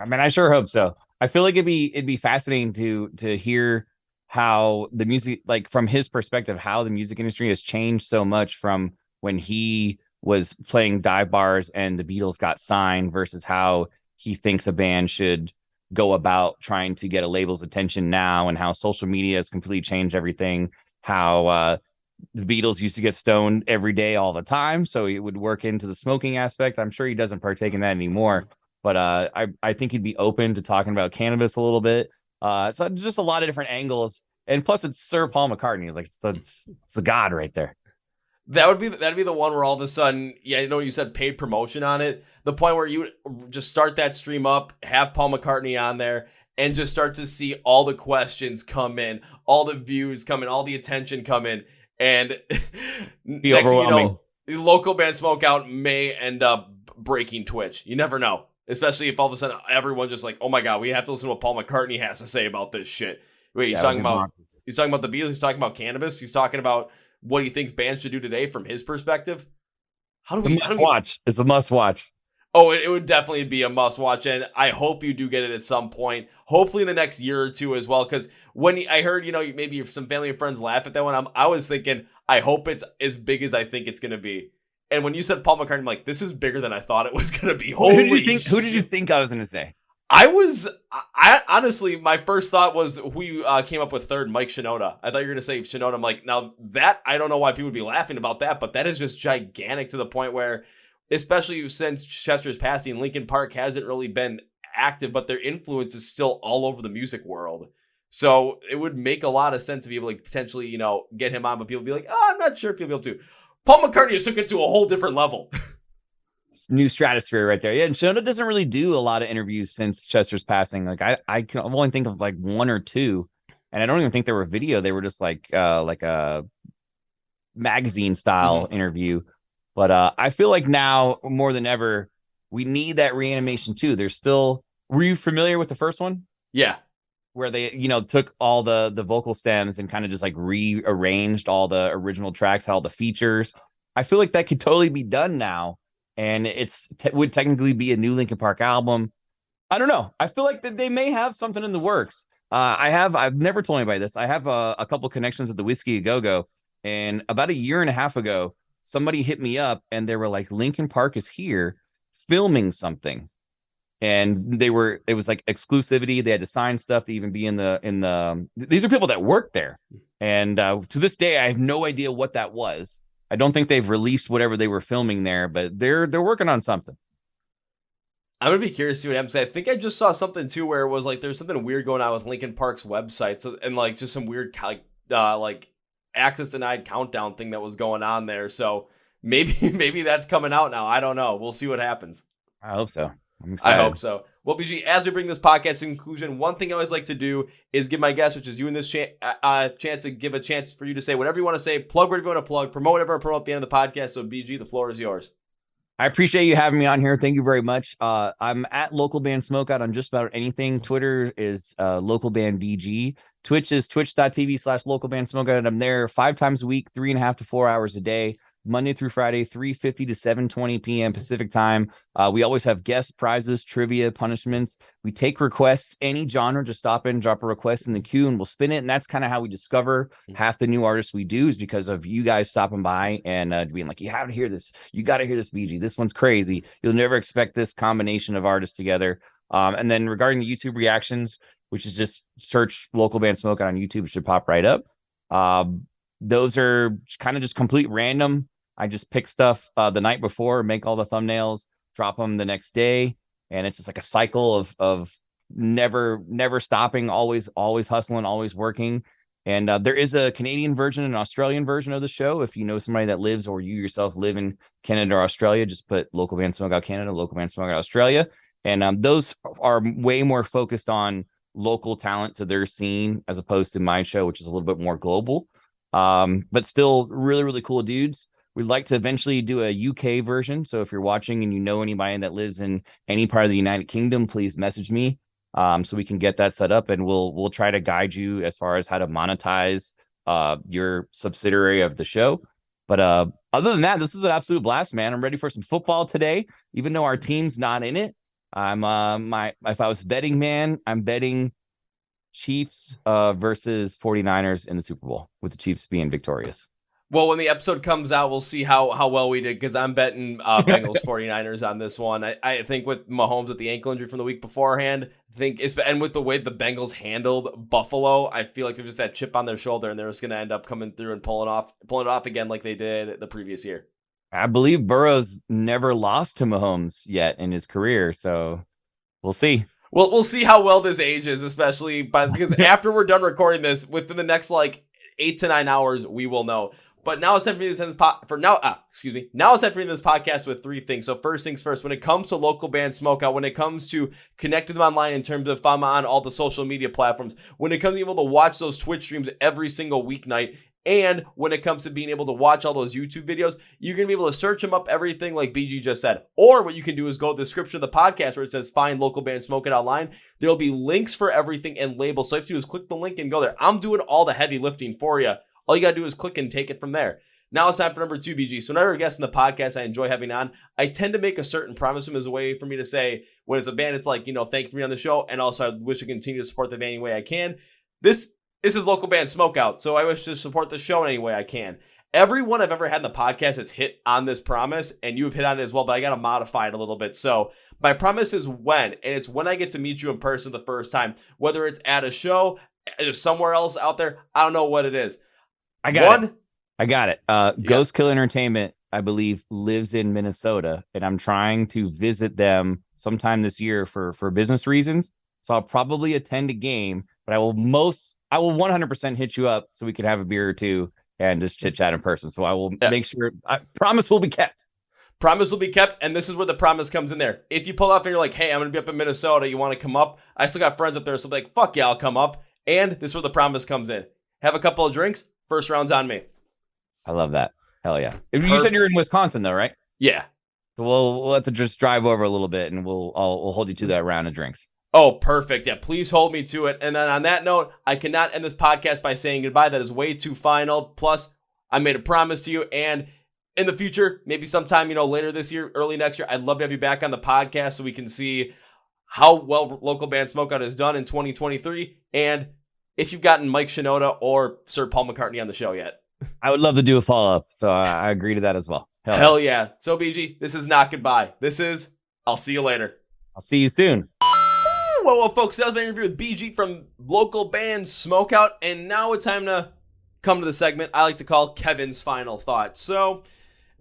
I mean, I sure hope so. I feel like it'd be fascinating to hear how the music, like from his perspective, how the music industry has changed so much from when he was playing dive bars and the Beatles got signed versus how he thinks a band should go about trying to get a label's attention now, and how social media has completely changed everything. How the Beatles used to get stoned every day all the time, so it would work into the smoking aspect. I'm sure he doesn't partake in that anymore, but I think he'd be open to talking about cannabis a little bit. So just a lot of different angles, and plus it's Sir Paul McCartney, like it's the god right there. That'd be the one where all of a sudden, yeah, I know you said paid promotion on it. The point where you just start that stream up, have Paul McCartney on there, and just start to see all the questions come in, all the views come in, all the attention come in, and next thing you know, the Local Band Smokeout may end up breaking Twitch. You never know, especially if all of a sudden everyone's just like, "Oh my god, we have to listen to what Paul McCartney has to say about this shit." Wait, he's talking about the Beatles. He's talking about cannabis. He's talking about what he thinks bands should do today from his perspective. Watch. It's a must watch. Oh, it would definitely be a must watch, and I hope you do get it at some point. Hopefully in the next year or two as well, because when I heard, maybe some family and friends laugh at that one, I was thinking, I hope it's as big as I think it's going to be. And when you said Paul McCartney, I'm like, this is bigger than I thought it was going to be. Who did you think I was going to say? I honestly, my first thought was who came up with third, Mike Shinoda. I thought you were going to say Shinoda. I'm like, now that, I don't know why people would be laughing about that, but that is just gigantic to the point where, especially since Chester's passing, Linkin Park hasn't really been active, but their influence is still all over the music world. So it would make a lot of sense to be able to potentially, get him on, but people be like, I'm not sure if you'll be able to. Paul McCartney just took it to a whole different level. New stratosphere right there. Yeah, and Shinoda doesn't really do a lot of interviews since Chester's passing. Like I can only think of like one or two, and I don't even think they were video. They were just like a magazine style interview. But I feel like now more than ever, we need that reanimation too. There's still. Were you familiar with the first one? Yeah. Where they, took all the vocal stems and kind of just like rearranged all the original tracks, all the features. I feel like that could totally be done now. And would technically be a new Linkin Park album. I don't know. I feel like that they may have something in the works. I've never told anybody this. I have a couple connections at the Whiskey A Go-Go, and about a year and a half ago, somebody hit me up and they were like, Linkin Park is here filming something. And it was like exclusivity. They had to sign stuff to even be in the, these are people that work there. And to this day, I have no idea what that was. I don't think they've released whatever they were filming there, but they're working on something. I'm gonna be curious to see what happens. I think I just saw something too where it was like there's something weird going on with Linkin Park's website, and like just some weird like access denied countdown thing that was going on there. So maybe that's coming out now. I don't know. We'll see what happens. I hope so. I'm excited. I hope so. Well, BG, as we bring this podcast to conclusion, one thing I always like to do is give my guests, which is you in this chance to give a chance for you to say whatever you want to say, plug whatever you want to plug, promote whatever you promote at the end of the podcast. So, BG, the floor is yours. I appreciate you having me on here. Thank you very much. I'm at Local Band Smokeout on just about anything. Twitter is Local Band BG. Twitch is twitch.tv/Local Band Smokeout. And I'm there 5 times a week, 3.5 to 4 hours a day. Monday through Friday, 3:50 to 7:20 p.m. Pacific time. We always have guest prizes, trivia, punishments. We take requests, any genre. Just stop in, drop a request in the queue, and we'll spin it. And that's kind of how we discover half the new artists we do, is because of you guys stopping by and being like, you have to hear this. You got to hear this, BG. This one's crazy. You'll never expect this combination of artists together. And then regarding the YouTube reactions, which is just search Local Band Smokeout on YouTube, it should pop right up. Those are kind of just complete random. I just pick stuff the night before, make all the thumbnails, drop them the next day, and it's just like a cycle of never stopping, always hustling, always working. And there is a Canadian version and an Australian version of the show. If you know somebody that lives, or you yourself live in Canada or Australia, just put Local Band Smokeout Canada, Local Band Smokeout Australia, and those are way more focused on local talent to their scene, as opposed to my show, which is a little bit more global. But still really, really cool dudes. We'd like to eventually do a UK version. So if you're watching and you know anybody that lives in any part of the United Kingdom, please message me so we can get that set up, and we'll try to guide you as far as how to monetize your subsidiary of the show. But other than that, this is an absolute blast, man. I'm ready for some football today, even though our team's not in it. I'm if I was betting man, I'm betting Chiefs versus 49ers in the Super Bowl, with the Chiefs being victorious. Well, when the episode comes out, we'll see how well we did, because I'm betting Bengals 49ers on this one. I think with Mahomes with the ankle injury from the week beforehand, and with the way the Bengals handled Buffalo, I feel like there's just that chip on their shoulder, and they're just going to end up coming through and pulling it off again like they did the previous year. I believe Burrow's never lost to Mahomes yet in his career, so we'll see. Well, we'll see how well this ages, especially because after we're done recording this, within the next 8 to 9 hours, we will know. But now it's time for me to send this Now it's time for me to this podcast with 3 things. So first things first, when it comes to Local Band Smokeout, when it comes to connecting them online in terms of if I'm on all the social media platforms, when it comes to being able to watch those Twitch streams every single weeknight, and when it comes to being able to watch all those YouTube videos, you're going to be able to search them up, everything like BG just said. Or what you can do is go to the description of the podcast where it says find Local Band Smokeout online. There'll be links for everything and labels. So all you have to do is click the link and go there. I'm doing all the heavy lifting for you. All you got to do is click and take it from there. Now it's time for number 2, BG. So whenever a guest in the podcast I enjoy having on, I tend to make a certain promise to him as a way for me to say, when it's a band, it's like, thank you for being on the show. And also I wish to continue to support the band any way I can. This is Local Band Smokeout, so I wish to support the show in any way I can. Everyone I've ever had in the podcast has hit on this promise, and you have hit on it as well, but I got to modify it a little bit. So my promise is when, and it's when I get to meet you in person the first time, whether it's at a show, somewhere else out there, I don't know what it is. I got it. Ghost Kill Entertainment, I believe, lives in Minnesota, and I'm trying to visit them sometime this year for business reasons. So I'll probably attend a game, but I will 100% hit you up so we can have a beer or two and just chit chat in person. So I will make sure. I promise will be kept. Promise will be kept, and this is where the promise comes in there. If you pull up and you're like, hey, I'm going to be up in Minnesota, you want to come up? I still got friends up there, so I'll be like, fuck yeah, I'll come up. And this is where the promise comes in. Have a couple of drinks. First round's on me. I love that. Hell yeah. You said you're in Wisconsin, though, right? Yeah. So we'll have to just drive over a little bit, and we'll hold you to that round of drinks. Oh, perfect. Yeah, please hold me to it. And then on that note, I cannot end this podcast by saying goodbye. That is way too final. Plus, I made a promise to you, and in the future, maybe sometime, later this year, early next year, I'd love to have you back on the podcast so we can see how well Local Band Smokeout has done in 2023, and if you've gotten Mike Shinoda or Sir Paul McCartney on the show yet. I would love to do a follow-up, so I agree to that as well. Hell yeah. So, BG, this is not goodbye. This is, I'll see you later. I'll see you soon. Well, folks, that was my interview with BG from Local Band Smokeout, and now it's time to come to the segment I like to call Kevin's Final Thoughts. So,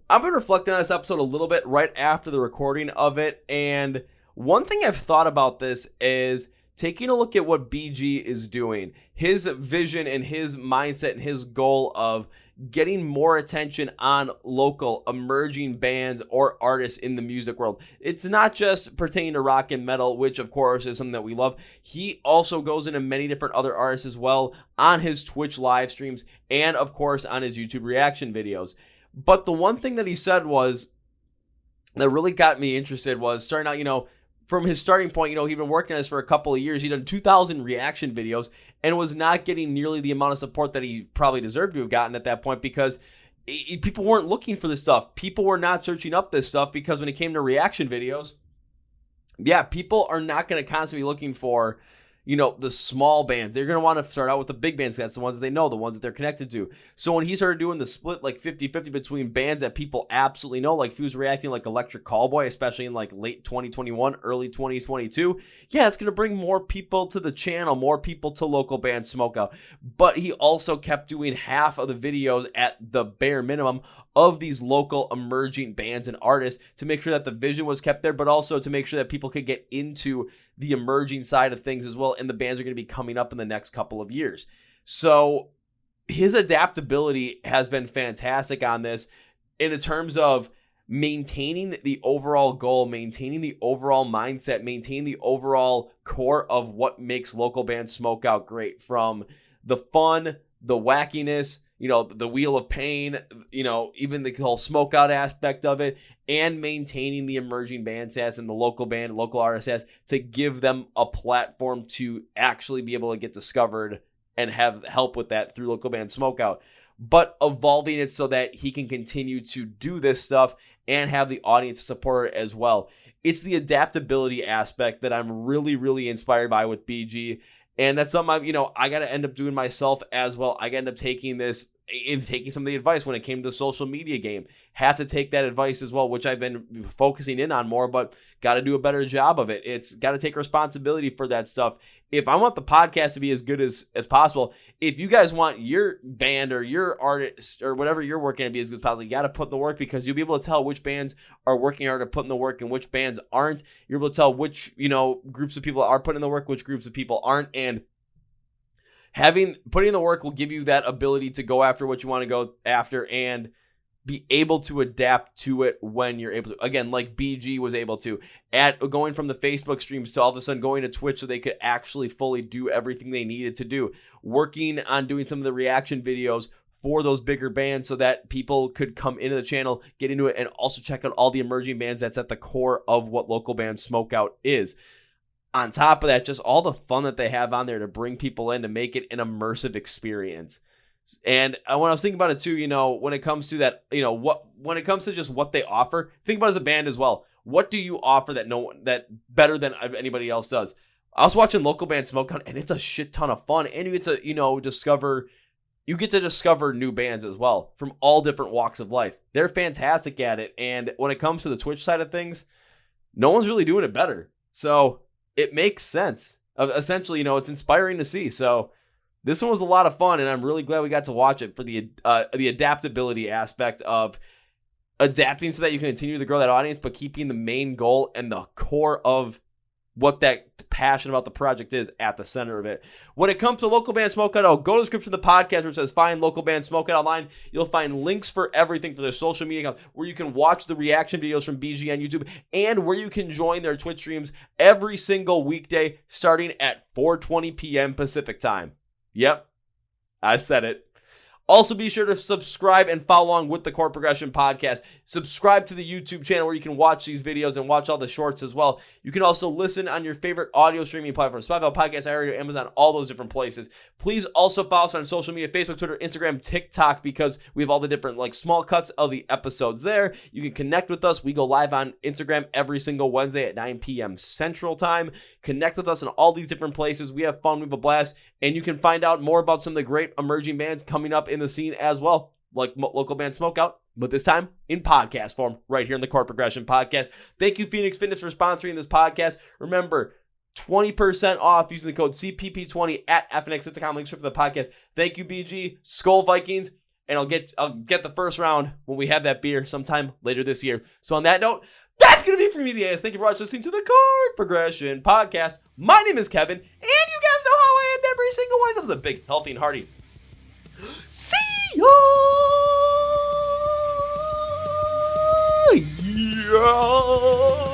I've been reflecting on this episode a little bit right after the recording of it, and one thing I've thought about this is taking a look at what BG is doing, his vision and his mindset and his goal of getting more attention on local emerging bands or artists in the music world. It's not just pertaining to rock and metal, which of course is something that we love. He also goes into many different other artists as well on his Twitch live streams and of course on his YouTube reaction videos. But the one thing that he said was that really got me interested was starting out, from his starting point, he'd been working on this for a couple of years. He'd done 2,000 reaction videos and was not getting nearly the amount of support that he probably deserved to have gotten at that point because people weren't looking for this stuff. People were not searching up this stuff because when it came to reaction videos, people are not going to constantly be looking for, the small bands. They're going to want to start out with the big bands. That's the ones they know, the ones that they're connected to. So when he started doing the split 50-50 between bands that people absolutely know, like if he was reacting like Electric Callboy, especially in late 2021, early 2022, it's going to bring more people to the channel, more people to Local Band Smokeout. But he also kept doing half of the videos at the bare minimum of these local emerging bands and artists to make sure that the vision was kept there, but also to make sure that people could get into the emerging side of things as well, and the bands are going to be coming up in the next couple of years. So his adaptability has been fantastic on this in terms of maintaining the overall goal, maintaining the overall mindset, maintaining the overall core of what makes Local Band Smokeout great, from the fun, the wackiness, the wheel of pain, even the whole smokeout aspect of it, and maintaining the emerging band status and the local artist status to give them a platform to actually be able to get discovered and have help with that through Local Band Smokeout, but evolving it so that he can continue to do this stuff and have the audience support it as well. It's the adaptability aspect that I'm really, really inspired by with BG. And that's something I got to end up doing myself as well. I got to end up taking this in taking some of the advice when it came to the social media game. Have to take that advice as well, which I've been focusing in on more, but got to do a better job of it. It's got to take responsibility for that stuff. If I want the podcast to be as good as possible, if you guys want your band or your artist or whatever you're working to be as good as possible, you got to put in the work, because you'll be able to tell which bands are working hard at putting the work and which bands aren't. You're able to tell which, groups of people are putting in the work, which groups of people aren't, and putting in the work will give you that ability to go after what you want to go after and be able to adapt to it when you're able to. Again, like BG was able to, going from the Facebook streams to all of a sudden going to Twitch so they could actually fully do everything they needed to do. Working on doing some of the reaction videos for those bigger bands so that people could come into the channel, get into it, and also check out all the emerging bands. That's at the core of what Local Band Smokeout is. On top of that, just all the fun that they have on there to bring people in to make it an immersive experience. And when I was thinking about it too, when it comes to that, when it comes to just what they offer, think about it as a band as well. What do you offer that better than anybody else does? I was watching Local Band Smokeout, and it's a shit ton of fun, and you get to discover new bands as well from all different walks of life. They're fantastic at it, and when it comes to the Twitch side of things, no one's really doing it better. So it makes sense. Essentially, it's inspiring to see. So this one was a lot of fun, and I'm really glad we got to watch it for the adaptability aspect of adapting so that you can continue to grow that audience, but keeping the main goal and the core of what that passion about the project is at the center of it. When it comes to Local Band Smokeout, go to the description of the podcast where it says find Local Band Smokeout online. You'll find links for everything for their social media accounts, where you can watch the reaction videos from BG on YouTube, and where you can join their Twitch streams every single weekday starting at 4:20 p.m. Pacific time. Yep, I said it. Also, be sure to subscribe and follow along with the Chord Progression podcast. Subscribe to the YouTube channel where you can watch these videos and watch all the shorts as well. You can also listen on your favorite audio streaming platforms, Spotify, Podcast, iHeart, Amazon, all those different places. Please also follow us on social media, Facebook, Twitter, Instagram, TikTok, because we have all the different small cuts of the episodes there. You can connect with us. We go live on Instagram every single Wednesday at 9 p.m. Central Time. Connect with us in all these different places. We have fun. We have a blast. And you can find out more about some of the great emerging bands coming up in the scene as well, like Local Band Smokeout, but this time in podcast form right here in the Chord Progression podcast. Thank you, Phoenix Fitness, for sponsoring this podcast. Remember, 20% off using the code CPP20 at FNX.com. Links for the podcast. Thank you, BG. Skull Vikings. And I'll get the first round when we have that beer sometime later this year. So on that note, that's going to be for me today. Thank you for watching, listening to the Chord Progression podcast. My name is Kevin, and you guys know how I end every single one. That was a big, healthy, and hearty see ya! Yeah!